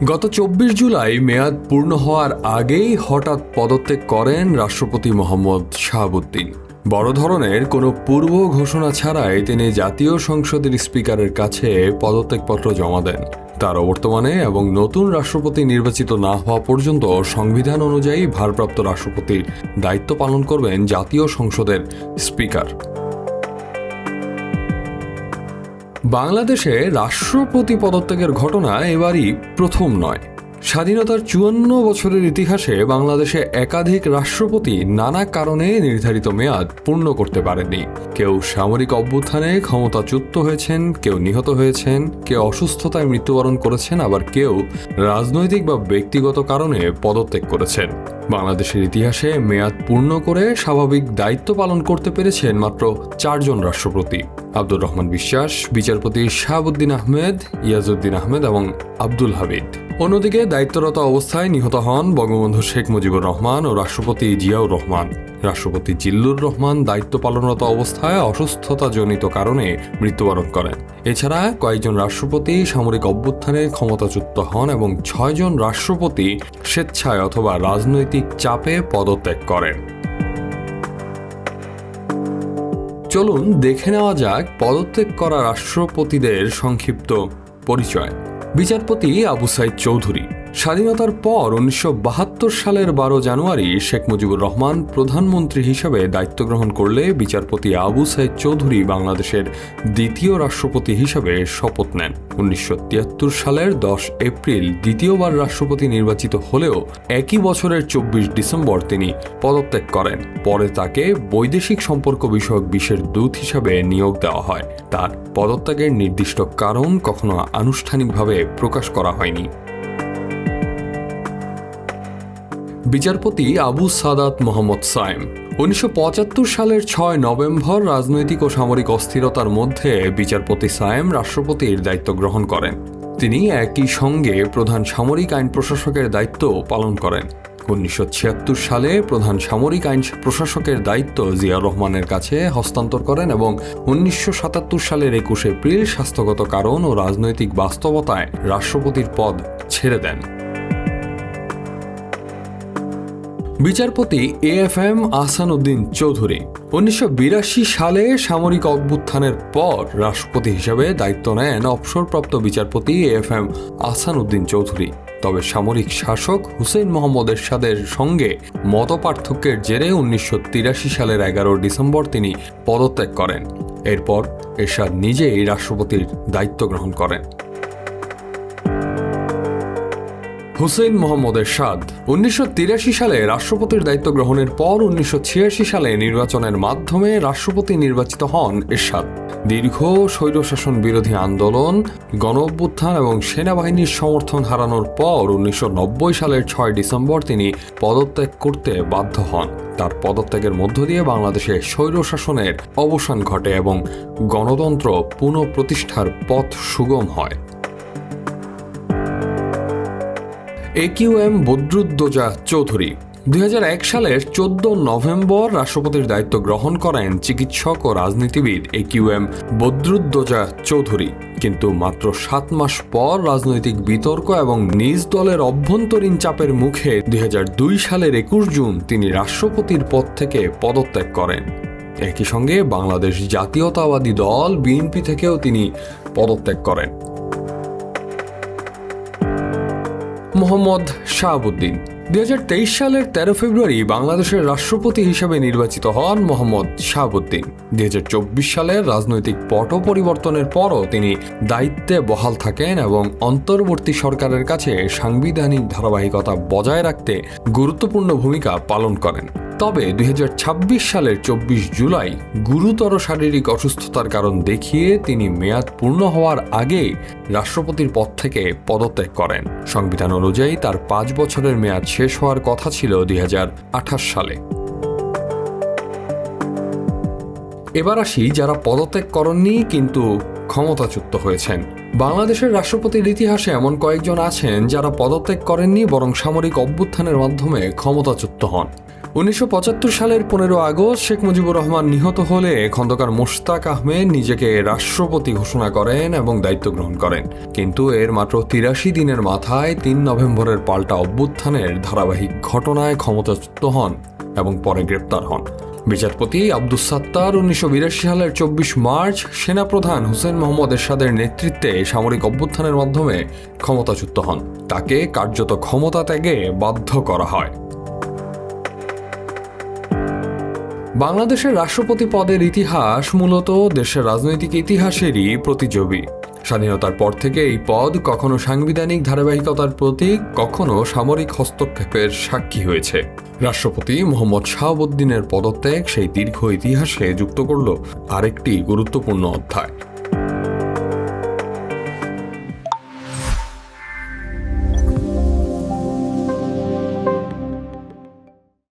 গত ২৪ জুলাই মেয়াদ পূর্ণ হওয়ার আগেই হঠাৎ পদত্যাগ করেন রাষ্ট্রপতি মোহাম্মদ শাহাবুদ্দিন। বড় ধরনের কোনো পূর্ব ঘোষণা ছাড়াই তিনি জাতীয় সংসদের স্পিকারের কাছে পদত্যাগপত্র জমা দেন। তার অবর্তমানে এবং নতুন রাষ্ট্রপতি নির্বাচিত না হওয়া পর্যন্ত সংবিধান অনুযায়ী ভারপ্রাপ্ত রাষ্ট্রপতির দায়িত্ব পালন করবেন জাতীয় সংসদের স্পিকার। বাংলাদেশে রাষ্ট্রপতি পদত্যাগের ঘটনা এবারই প্রথম নয়। স্বাধীনতার ৫৪ বছরের ইতিহাসে বাংলাদেশে একাধিক রাষ্ট্রপতি নানা কারণে নির্ধারিত মেয়াদ পূর্ণ করতে পারেননি। কেউ সামরিক অভ্যুত্থানে ক্ষমতাচ্যুত হয়েছেন, কেউ নিহত হয়েছেন, কেউ অসুস্থতায় মৃত্যুবরণ করেছেন, আবার কেউ রাজনৈতিক বা ব্যক্তিগত কারণে পদত্যাগ করেছেন। বাংলাদেশের ইতিহাসে মেয়াদ পূর্ণ করে স্বাভাবিক দায়িত্ব পালন করতে পেরেছেন মাত্র ৪ জন রাষ্ট্রপতি: আব্দুর রহমান বিশ্বাস, বিচারপতি শাহাবুদ্দিন আহমেদ, ইয়াজউদ্দিন আহমেদ এবং আব্দুল হামিদ। অন্যদিকে দায়িত্বরত অবস্থায় নিহত হন বঙ্গবন্ধু শেখ মুজিবুর রহমান ও রাষ্ট্রপতি জিয়াউর রহমান। রাষ্ট্রপতি জিল্লুর রহমান দায়িত্ব পালনরত অবস্থায় অসুস্থতাজনিত কারণে মৃত্যুবরণ করেন। এছাড়া কয়েকজন রাষ্ট্রপতি সামরিক অভ্যুত্থানে ক্ষমতাচ্যুত হন এবং ৬ জন রাষ্ট্রপতি স্বেচ্ছায় অথবা রাজনৈতিক চাপে পদত্যাগ করেন। চলুন দেখে নেওয়া যাক পদত্যাগ করা রাষ্ট্রপতিদের সংক্ষিপ্ত পরিচয়। বিচারপতি আবু সাইদ চৌধুরী। স্বাধীনতার পর ১৯৭২ সালের ১২ জানুয়ারি শেখ মুজিবুর রহমান প্রধানমন্ত্রী হিসেবে দায়িত্ব গ্রহণ করলে বিচারপতি আবু সাইদ চৌধুরী বাংলাদেশের দ্বিতীয় রাষ্ট্রপতি হিসেবে শপথ নেন। ১৯৭৩ সালের ১০ এপ্রিল দ্বিতীয়বার রাষ্ট্রপতি নির্বাচিত হলেও একই বছরের ২৪ ডিসেম্বর তিনি পদত্যাগ করেন। পরে তাকে বৈদেশিক সম্পর্ক বিষয়ক বিশেষ দূত হিসাবে নিয়োগ দেওয়া হয়। তার পদত্যাগের নির্দিষ্ট কারণ কখনো আনুষ্ঠানিকভাবে প্রকাশ করা হয়নি। বিচারপতি আবু সাদাত মোহাম্মদ সায়েম। ১৯৭৫ সালের ৬ নভেম্বর রাজনৈতিক ও সামরিক অস্থিরতার মধ্যে বিচারপতি সায়েম রাষ্ট্রপতির দায়িত্ব গ্রহণ করেন। তিনি একই সঙ্গে প্রধান সামরিক আইন প্রশাসকের দায়িত্ব পালন করেন। ১৯৭৬ সালে প্রধান সামরিক আইন প্রশাসকের দায়িত্ব জিয়াউর রহমানের কাছে হস্তান্তর করেন এবং ১৯৭৭ সালের ২১ এপ্রিল স্বাস্থ্যগত কারণ ও রাজনৈতিক বাস্তবতায় রাষ্ট্রপতির পদ ছেড়ে দেন। বিচারপতি এএফএম আহসান উদ্দিন চৌধুরী। ১৯৮২ সালে সামরিক অভ্যুত্থানের পর রাষ্ট্রপতি হিসেবে দায়িত্ব নেন অবসরপ্রাপ্ত বিচারপতি এএফএম আহসান উদ্দিন চৌধুরী। তবে সামরিক শাসক হুসেইন মোহাম্মদ এরশাদের সঙ্গে মতপার্থক্যের জেরে ১৯৮৩ সালের ১১ ডিসেম্বর তিনি পদত্যাগ করেন। এরপর এরশাদ নিজেই রাষ্ট্রপতির দায়িত্ব গ্রহণ করেন। হুসেইন মোহাম্মদ এরশাদ। ১৯৮৩ সালে রাষ্ট্রপতির দায়িত্ব গ্রহণের পর ১৯৮৬ সালে নির্বাচনের মাধ্যমে রাষ্ট্রপতি নির্বাচিত হন এরশাদ। দীর্ঘ স্বৈরশাসন বিরোধী আন্দোলন, গণঅভ্যুত্থান এবং সেনাবাহিনীর সমর্থন হারানোর পর ১৯৯০ সালের ৬ ডিসেম্বর তিনি পদত্যাগ করতে বাধ্য হন। তার পদত্যাগের মধ্য দিয়ে বাংলাদেশে স্বৈরশাসনের অবসান ঘটে এবং গণতন্ত্র পুনঃপ্রতিষ্ঠার পথ সুগম হয়। একিউএম বদরুদ্দোজা চৌধুরী। ২০০১ সালের ১৪ নভেম্বর রাষ্ট্রপতির দায়িত্ব গ্রহণ করেন চিকিৎসক ও রাজনীতিবিদ একিউএম বদরুদ্দোজা চৌধুরী। কিন্তু মাত্র ৭ মাস পর রাজনৈতিক বিতর্ক এবং নিজ দলের অভ্যন্তরীণ চাপের মুখে ২০০২ সালের ২১ জুন তিনি রাষ্ট্রপতির পদ থেকে পদত্যাগ করেন। একই সঙ্গে বাংলাদেশ জাতীয়তাবাদী দল বিএনপি থেকেও তিনি পদত্যাগ করেন। মোহাম্মদ শাহাবুদ্দিন। ২০২৩ সালের ১৩ ফেব্রুয়ারি বাংলাদেশের রাষ্ট্রপতি হিসেবে নির্বাচিত হন মোহাম্মদ শাহাবুদ্দিন। ২০২৪ সালের রাজনৈতিক পট পরিবর্তনের পরও তিনি দায়িত্বে বহাল থাকেন এবং অন্তর্বর্তী সরকারের কাছে সাংবিধানিক ধারাবাহিকতা বজায় রাখতে গুরুত্বপূর্ণ ভূমিকা পালন করেন। তবে ২০২৬ সালের ২৪ জুলাই গুরুতর শারীরিক অসুস্থতার কারণ দেখিয়ে তিনি মেয়াদ পূর্ণ হওয়ার আগেই রাষ্ট্রপতির পদ থেকে পদত্যাগ করেন। সংবিধান অনুযায়ী তার ৫ বছরের মেয়াদ শেষ হওয়ার কথা ছিল ২০২৮ সালে। এবার আসি যারা পদত্যাগ করেননি কিন্তু ক্ষমতাচ্যুত হয়েছেন। বাংলাদেশের রাষ্ট্রপতির ইতিহাসে এমন কয়েকজন আছেন যারা পদত্যাগ করেননি বরং সামরিক অভ্যুত্থানের মাধ্যমে ক্ষমতাচ্যুত হন। 1975 সালের 15 আগস্ট শেখ মুজিবুর রহমান নিহত হলে খন্দকার মোশতাক আহমেদ নিজেকে রাষ্ট্রপতি ঘোষণা করেন এবং দায়িত্ব গ্রহণ করেন। কিন্তু এর মাত্র 83 দিনের মাথায় 3 নভেম্বরের পাল্টা অভ্যুত্থানের ধারাবাহিক ঘটনায় ক্ষমতাচ্যুত হন এবং পরে গ্রেপ্তার হন। বিচারপতি আব্দুস সাত্তার 1982 সালের 24 মার্চ সেনাপ্রধান হুসেন মোহাম্মদ এরশাদের নেতৃত্বে সামরিক অভ্যুত্থানের মাধ্যমে ক্ষমতাচ্যুত হন। তাকে কার্যত ক্ষমতা ত্যাগে বাধ্য করা হয়। বাংলাদেশের রাষ্ট্রপতি পদের ইতিহাস মূলত দেশের রাজনৈতিক ইতিহাসেরই প্রতিযোগী। স্বাধীনতার পর থেকে এই পদ কখনো সাংবিধানিক ধারাবাহিকতার প্রতীক, কখনো সামরিক হস্তক্ষেপের সাক্ষী হয়েছে। রাষ্ট্রপতি মোহাম্মদ শাহাবুদ্দিনের পদত্যাগ সেই দীর্ঘ ইতিহাসে যুক্ত করল আরেকটি গুরুত্বপূর্ণ অধ্যায়।